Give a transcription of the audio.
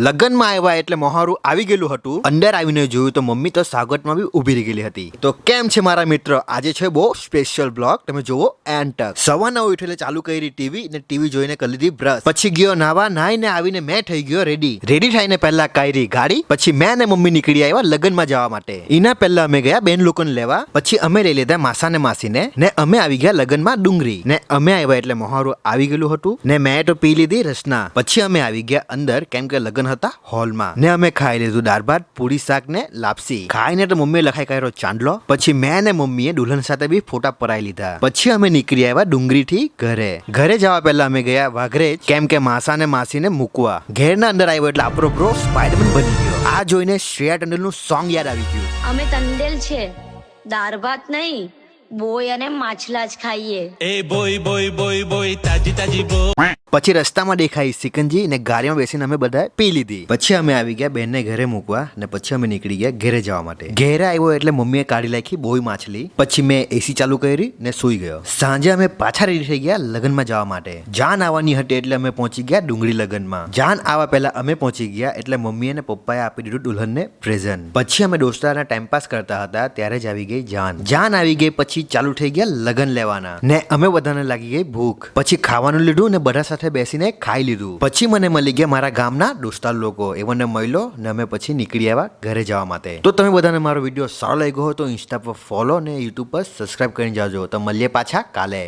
લગ્નમાં આવ્યા એટલે મોહારું આવી ગયેલું હતું. અંદર આવીને જોયું તો મમ્મી તો સ્વાગતમાં બી ઊભી રહી ગયેલી હતી. તો કેમ છે મારા મિત્ર, આજે છે બહુ સ્પેશિયલ બ્લોગ, તમે જોવો એન્ડ તક. સવારના ઉઠી એટલે ચાલુ કરી ટીવી ને ટીવી જોઈને કરી લીધી બ્રશ, પછી ગયો નાવા, નાઈને આવીને મેં થઈ ગયો રેડી થઈને પહેલા કાયરી ગાડી, પછી મેં ને મમ્મી નીકળી આવ્યા લગ્નમાં જવા માટે. એના પહેલા અમે ગયા બેન લોકોને લેવા, પછી અમે લઈ લીધા માસા ને માસીને, ને અમે આવી ગયા લગ્નમાં ડુંગરી, ને અમે આવ્યા એટલે મોહારું આવી ગયેલું હતું, ને મેં તો પી લીધી રસના. પછી અમે આવી ગયા અંદર કેમ કે લગ્ન હતા હોલમાં, ને અમે ખાઈ લીધું દાળ ભાત, પૂરી શાક ને લાપસી. ખાઈને તો મમ્મીએ લખાઈ કાઢ્યો ચાંદલો. પછી મેં ને મમ્મીએ દુલ્હન સાથે બી ફોટા પરાઈ લીધા. પછી અમે નીકળી આવ્યા ડુંગરી થી ઘરે જવા પહેલા અમે ગયા વાઘરેજ કેમ કે માસા ને માસી ને મૂકવા. ઘેરના અંદર આવ્યો એટલે આપણો બ્રો સ્પાઈડરમેન બની ગયો. આ જોઈને શ્રેયા ટંડેલ નું સોંગ યાદ આવી ગયું. અમે તંડેલ છે, દાળ ભાત નહીં, બોય અને માછલા જ ખાઈએ. એ બોય બોય બોય બોય તાજી તાજી બોય. પછી રસ્તામાં દેખાઈ સિકંજી ને ગાડીમાં બેસીને અમે બધા પી લીધી. પછી અમે આવી ગયા બેનને ઘરે મૂકવા, ને પછી અમે નીકળી ગયા ઘરે જવા માટે. ઘેરે આવ્યો એટલે મમ્મીએ કાઢી નાખી બોય માછલી. પછી મેં એસી ચાલુ કરી ને સુઈ ગયો. સાંજે અમે પાછા રેડી થઈ ગયા લગ્નમાં જવા માટે. જાન આવવાની હતી એટલે અમે પહોંચી ગયા ડુંગરી લગ્નમાં. જાન આવવા પહેલા અમે પહોંચી ગયા એટલે મમ્મી અને પપ્પાએ આપી દીધું દુલ્હનને પ્રેઝન્ટ. પછી અમે દોસ્તારના ટાઈમ પાસ કરતા હતા ત્યારે જ આવી ગઈ જાન આવી ગઈ. પછી ચાલુ થઈ ગયા લગ્ન લેવાના, ને અમે બધાને લાગી ગઈ ભૂખ. પછી ખાવાનું લીધું ને બધા સાથે બેસીને ખાઈ લીધું. પછી મને મળી ગયા મારા ગામના દોસ્તાર લોકો, એમને મળ્યો ને અમે પછી નીકળી આવ્યા ઘરે જવા માટે. તો તમે બધાને મારો વિડીયો સારો લાગ્યો હોય તો ઇન્સ્ટા પર ફોલો ને યુટ્યુબ પર સબસ્ક્રાઇબ કરીને જાજો. તો મળીએ પાછા કાલે.